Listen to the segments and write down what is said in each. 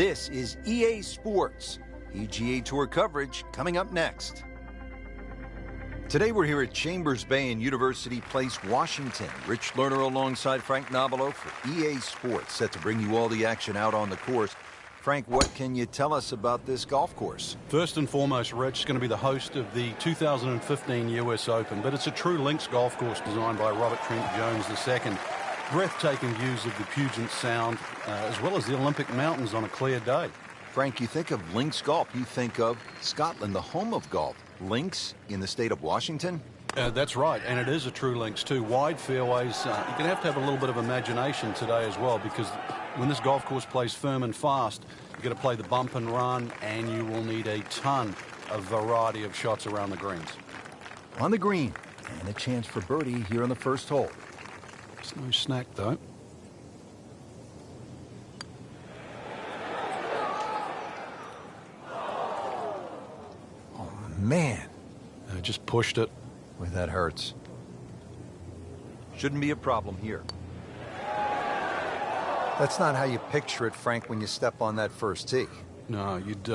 This is EA Sports. PGA Tour coverage coming up next. Today we're here at Chambers Bay in University Place, Washington. Rich Lerner alongside Frank Nobilo for EA Sports, set to bring you all the action out on the course. Frank, what can you tell us about this golf course? First and foremost, Rich is going to be the host of the 2015 US Open, but it's a true links golf course designed by Robert Trent Jones II. Breathtaking views of the Puget Sound, as well as the Olympic Mountains on a clear day. Frank, you think of links golf, you think of Scotland, the home of golf. Links in the state of Washington? That's right, and it is a true links too. Wide fairways. You're going to have a little bit of imagination today as well, because when this golf course plays firm and fast, you've got to play the bump and run, and you will need a ton of variety of shots around the greens. On the green, and a chance for birdie here on the first hole. There's no snack though. Oh man, just pushed it. Boy, that hurts. Shouldn't be a problem here. That's not how you picture it, Frank, when you step on that first tee. No, you'd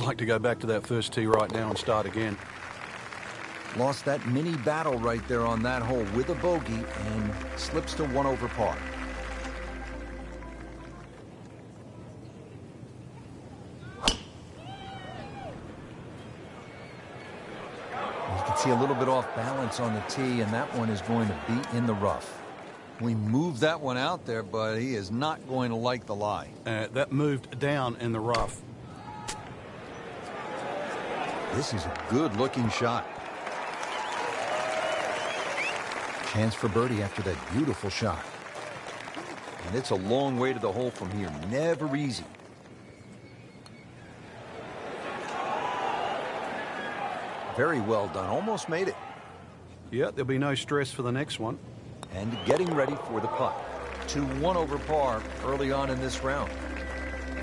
like to go back to that first tee right now and start again. Lost that mini battle right there on that hole with a bogey and slips to 1 over par. You can see a little bit off balance on the tee, and that one is going to be in the rough. We moved that one out there, but he is not going to like the lie. That moved down in the rough. This is a good-looking shot. Chance for birdie after that beautiful shot. And it's a long way to the hole from here. Never easy. Very well done. Almost made it. Yeah, there'll be no stress for the next one. And getting ready for the putt. To 1 over par early on in this round.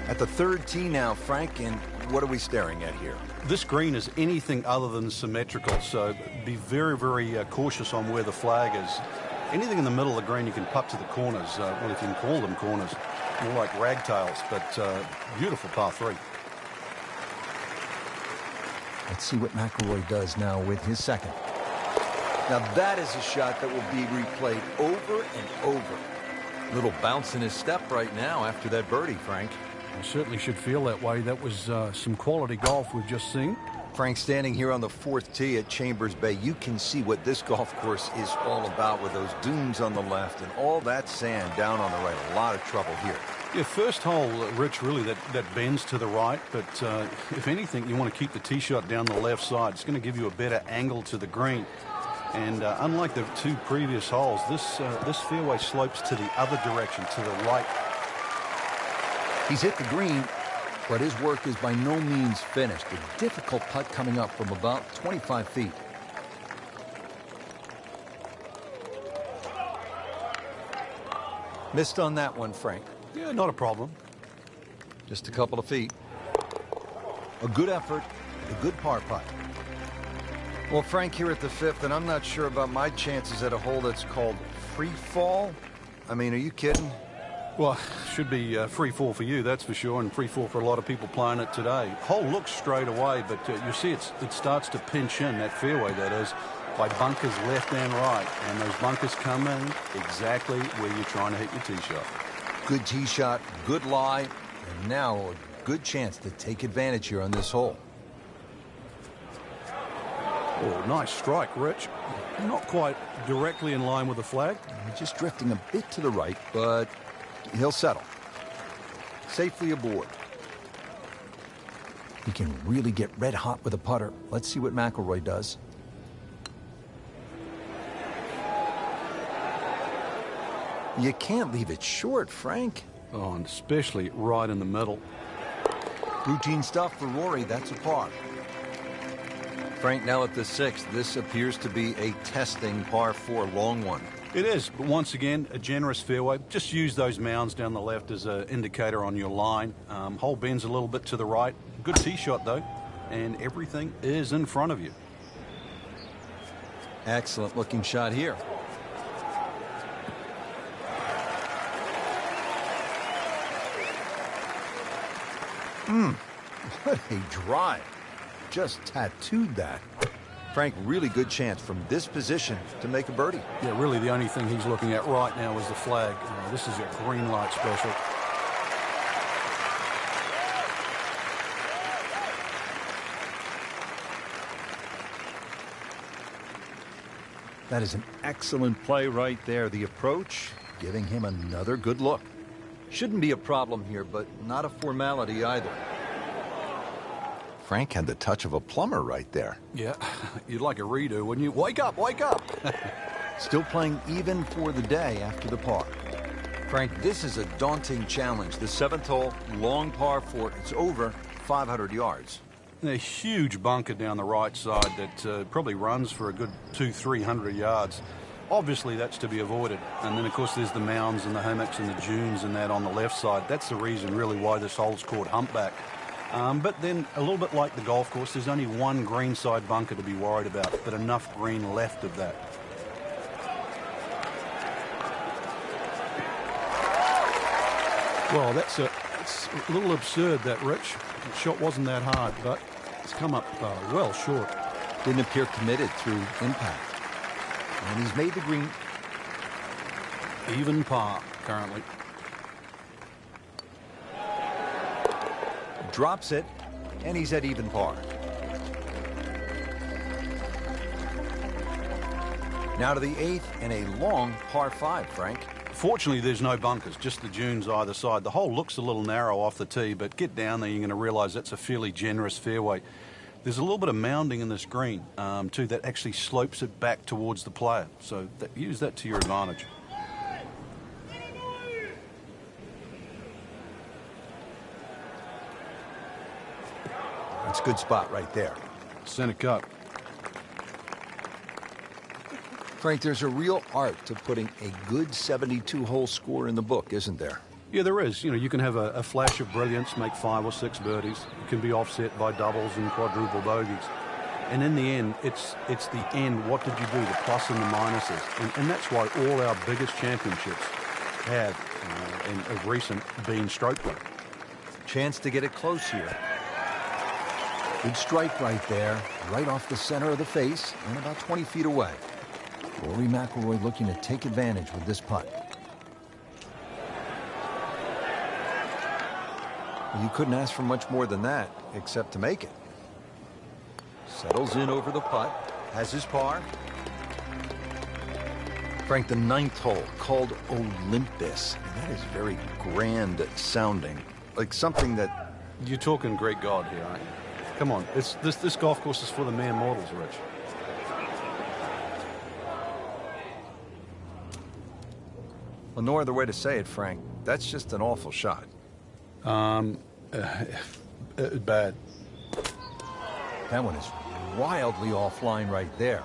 At the third tee now, Frank, and what are we staring at here? This green is anything other than symmetrical, so be very, very cautious on where the flag is. Anything in the middle of the green you can putt to the corners. Well, if you can call them corners. More like ragtails, but beautiful par 3. Let's see what McIlroy does now with his second. Now that is a shot that will be replayed over and over. Little bounce in his step right now after that birdie, Frank. I certainly should feel that way. That was some quality golf we've just seen. Frank, standing here on the 4th tee at Chambers Bay, you can see what this golf course is all about with those dunes on the left and all that sand down on the right. A lot of trouble here. Yeah, first hole, Rich, really that bends to the right, but if anything, you want to keep the tee shot down the left side. It's going to give you a better angle to the green. And unlike the 2 previous holes, this fairway slopes to the other direction, to the right. He's hit the green, but his work is by no means finished. A difficult putt coming up from about 25 feet. Missed on that one, Frank. Yeah, not a problem. Just a couple of feet. A good effort, a good par putt. Well, Frank, here at the 5th, and I'm not sure about my chances at a hole that's called free fall. I mean, are you kidding? Well, should be free fall for you, that's for sure, and free fall for a lot of people playing it today. Hole looks straight away, but you see it starts to pinch in, that fairway, that is, by bunkers left and right. And those bunkers come in exactly where you're trying to hit your tee shot. Good tee shot, good lie, and now a good chance to take advantage here on this hole. Oh, nice strike, Rich. Not quite directly in line with the flag. Just drifting a bit to the right, but he'll settle. Safely aboard. He can really get red hot with a putter. Let's see what McIlroy does. You can't leave it short, Frank. Oh, and especially right in the middle. Routine stuff for Rory. That's a par. Frank, now at the 6th, this appears to be a testing par 4 long one. It is, but once again, a generous fairway. Just use those mounds down the left as an indicator on your line. Hole bends a little bit to the right. Good tee shot, though, and everything is in front of you. Excellent looking shot here. What a drive. Just tattooed that. Frank, really good chance from this position to make a birdie. Yeah, really the only thing he's looking at right now is the flag. This is a green light special. That is an excellent play right there. The approach, giving him another good look. Shouldn't be a problem here, but not a formality either. Frank had the touch of a plumber right there. Yeah, you'd like a redo, wouldn't you? Wake up, wake up! Still playing even for the day after the par. Frank, this is a daunting challenge. The 7th hole, long par 4. It's over 500 yards. A huge bunker down the right side that probably runs for a good 200-300 yards. Obviously, that's to be avoided. And then, of course, there's the mounds and the hummocks and the dunes and that on the left side. That's the reason, really, why this hole's called Humpback. But then, a little bit like the golf course, there's only one green side bunker to be worried about, but enough green left of that. Well, it's a little absurd, that, Rich. The shot wasn't that hard, but it's come up well short. Didn't appear committed through impact. And he's made the green. Even par, currently. Drops it, and he's at even par. Now to the 8th and a long par 5, Frank. Fortunately, there's no bunkers, just the dunes either side. The hole looks a little narrow off the tee, but get down there, you're going to realize that's a fairly generous fairway. There's a little bit of mounding in this green, too, that actually slopes it back towards the player. So use that to your advantage. That's a good spot right there. Center cut. Frank, there's a real art to putting a good 72-hole score in the book, isn't there? Yeah, there is. You know, you can have a flash of brilliance, make 5 or 6 birdies. It can be offset by doubles and quadruple bogeys. And in the end, it's the end. What did you do? The plus and the minuses. And that's why all our biggest championships have, in recent, been stroke play. Chance to get it close here. Good strike right there, right off the center of the face and about 20 feet away. Rory McIlroy looking to take advantage with this putt. You couldn't ask for much more than that, except to make it. Settles in over the putt, has his par. Frank, the 9th hole, called Olympus. And that is very grand sounding, like something that... You're talking Greek god here, aren't you? Come on, this golf course is for the mere mortals, Rich. Well, no other way to say it, Frank. That's just an awful shot. Bad. That one is wildly offline right there.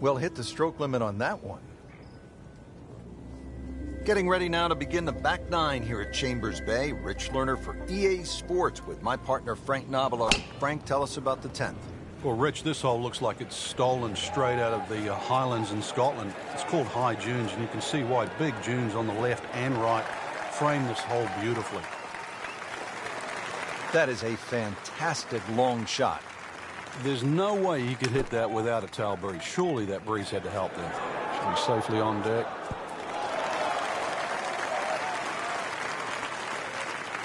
Well, hit the stroke limit on that one. Getting ready now to begin the back 9 here at Chambers Bay. Rich Lerner for EA Sports with my partner Frank Nobilo. Frank, tell us about the 10th. Well, Rich, this hole looks like it's stolen straight out of the Highlands in Scotland. It's called High Dunes, and you can see why big dunes on the left and right frame this hole beautifully. That is a fantastic long shot. There's no way he could hit that without a tail breeze. Surely that breeze had to help there. Should be safely on deck.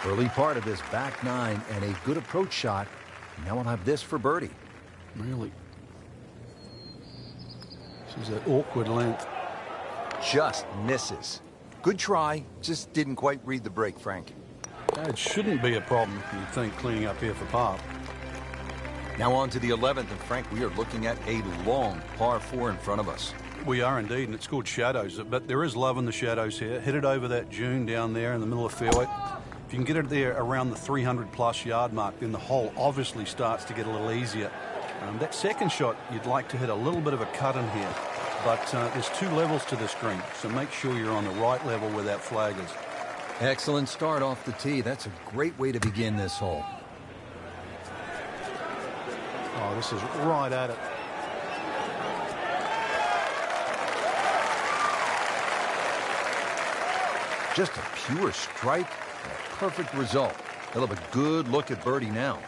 Early part of this back 9 and a good approach shot. Now we'll have this for birdie. Really? This is that awkward length. Just misses. Good try, just didn't quite read the break, Frank. That shouldn't be a problem, you'd think, cleaning up here for par. Now on to the 11th, and Frank, we are looking at a long par 4 in front of us. We are indeed, and it's called Shadows, but there is love in the shadows here. Hit it over that dune down there in the middle of the fairway. If you can get it there around the 300-plus yard mark, then the hole obviously starts to get a little easier. That second shot, you'd like to hit a little bit of a cut in here. But there's two levels to this green, so make sure you're on the right level where that flag is. Excellent start off the tee. That's a great way to begin this hole. Oh, this is right at it. Just a pure strike and a perfect result. He'll have a good look at birdie now.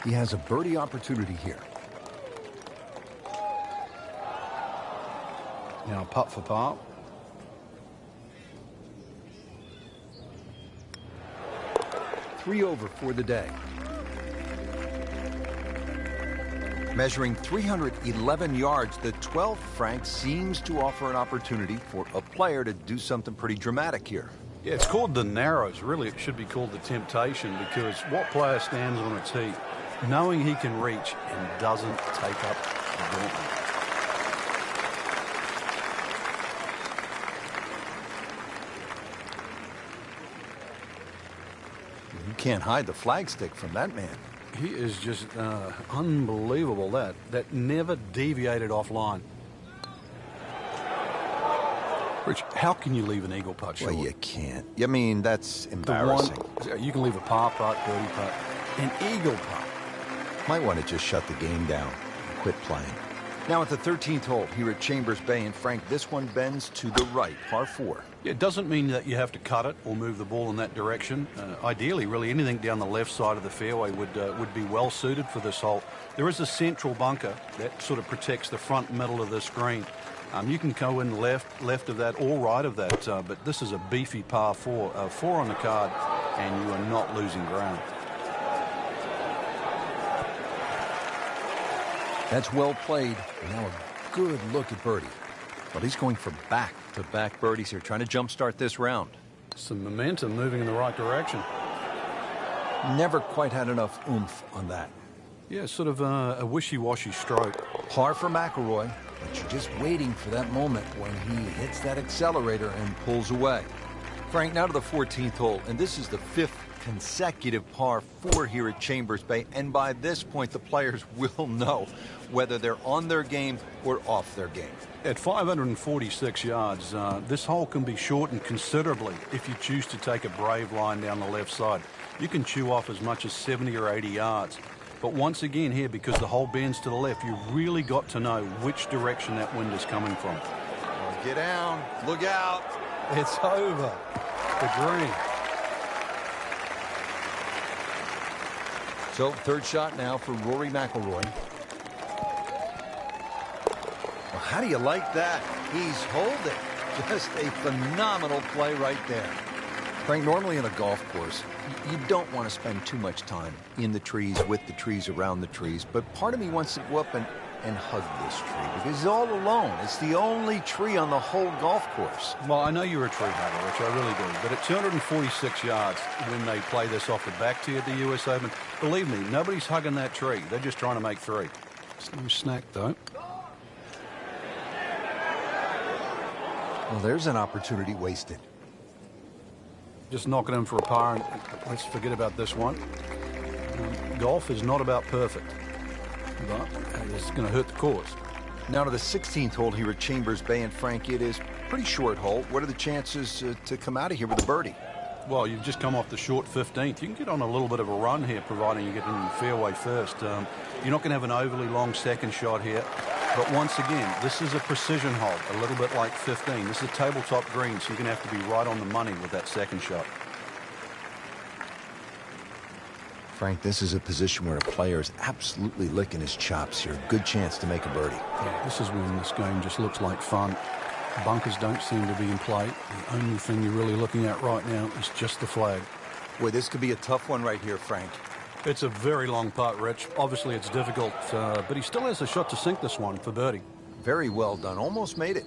He has a birdie opportunity here. Now putt for par. Three over for the day. Measuring 311 yards, the 12th Frank seems to offer an opportunity for a player to do something pretty dramatic here. Yeah, it's called the Narrows. Really, it should be called the Temptation, because what player stands on a tee knowing he can reach and doesn't take up the gauntlet? You can't hide the flagstick from that man. He is just unbelievable. That never deviated offline. Rich, how can you leave an eagle putt short? Well, you can't. I mean, that's embarrassing. You can leave a par putt, birdie putt, an eagle putt. Might want to just shut the game down and quit playing. Now at the 13th hole here at Chambers Bay, and Frank, this one bends to the right, par 4. Yeah, it doesn't mean that you have to cut it or move the ball in that direction. Ideally, really, anything down the left side of the fairway would be well suited for this hole. There is a central bunker that sort of protects the front middle of this green. You can go in left of that or right of that, but this is a beefy par 4. 4 on the card, and you are not losing ground. That's well played. Now a good look at birdie. Well, he's going for back-to-back birdies here, trying to jumpstart this round. Some momentum moving in the right direction. Never quite had enough oomph on that. Yeah, sort of a wishy-washy stroke. Par for McIlroy, but you're just waiting for that moment when he hits that accelerator and pulls away. Frank, now to the 14th hole, and this is the 5th consecutive par 4 here at Chambers Bay, and by this point the players will know whether they're on their game or off their game. At 546 yards, this hole can be shortened considerably if you choose to take a brave line down the left side. You can chew off as much as 70 or 80 yards. But once again here, because the hole bends to the left, you really got to know which direction that wind is coming from. Get down, look out. It's over. The green. So, third shot now for Rory McIlroy. Well, how do you like that? He's holding. Just a phenomenal play right there. Frank, normally in a golf course, you don't want to spend too much time in the trees, with the trees, around the trees. But part of me wants to go up and hug this tree because he's all alone. It's the only tree on the whole golf course. Well, I know you're a tree hugger, which I really do. But at 246 yards, when they play this off the back tee at the US Open, believe me, nobody's hugging that tree. They're just trying to make 3. It's no snack, though. Well, there's an opportunity wasted. Just knocking in for a par, and let's forget about this one. Golf is not about perfect, but it's going to hurt the course. Now to the 16th hole here at Chambers Bay, and Frank, it is a pretty short hole. What are the chances to come out of here with a birdie? Well, you've just come off the short 15th. You can get on a little bit of a run here, providing you get into the fairway first. You're not going to have an overly long second shot here. But once again, this is a precision hole, a little bit like 15. This is a tabletop green, so you're going to have to be right on the money with that second shot. Frank, this is a position where a player is absolutely licking his chops here. Good chance to make a birdie. Yeah, this is when this game just looks like fun. Bunkers don't seem to be in play. The only thing you're really looking at right now is just the flag. Boy, this could be a tough one right here, Frank. It's a very long putt, Rich. Obviously, it's difficult, but he still has a shot to sink this one for birdie. Very well done. Almost made it.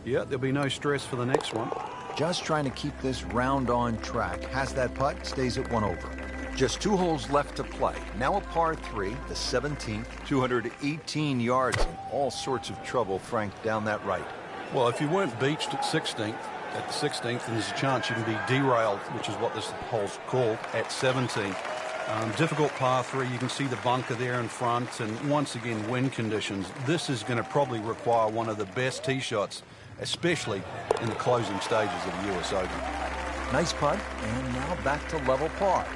Yeah, there'll be no stress for the next one. Just trying to keep this round on track. Has that putt, stays at 1 over. Just 2 holes left to play. Now a par 3, the 17th, 218 yards, and all sorts of trouble, Frank, down that right. Well, if you weren't beached at 16th, at the 16th, and there's a chance you can be derailed, which is what this hole's called, at 17. Difficult par 3. You can see the bunker there in front, and once again, wind conditions. This is going to probably require one of the best tee shots, especially in the closing stages of the US Open. Nice putt, and now back to level par.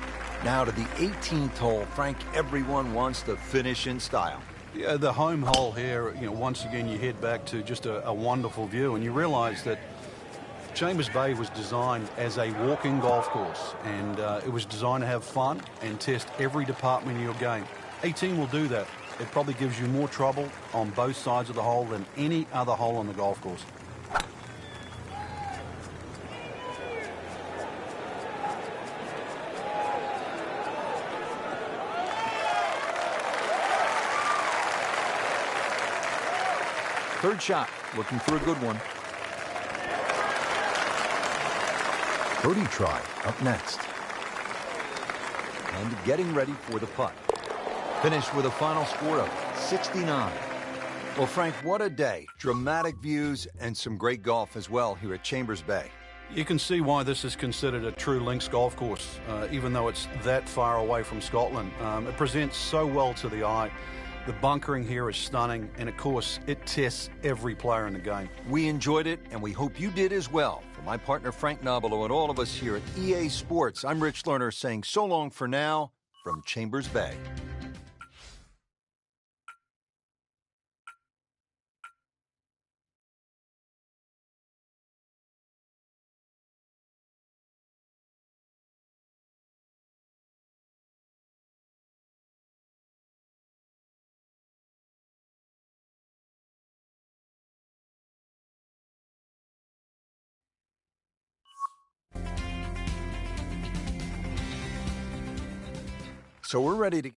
Now to the 18th hole. Frank, everyone wants to finish in style. Yeah, the home hole here, once again, you head back to just a wonderful view, and you realize that Chambers Bay was designed as a walking golf course, and it was designed to have fun and test every department of your game. 18 will do that. It probably gives you more trouble on both sides of the hole than any other hole on the golf course. Third shot, looking for a good one. Birdie try up next. And getting ready for the putt. Finished with a final score of 69. Well, Frank, what a day. Dramatic views and some great golf as well here at Chambers Bay. You can see why this is considered a true links golf course, even though it's that far away from Scotland. It presents so well to the eye. The bunkering here is stunning, and of course, it tests every player in the game. We enjoyed it, and we hope you did as well. For my partner Frank Nobilo and all of us here at EA Sports, I'm Rich Lerner saying so long for now from Chambers Bay. So we're ready to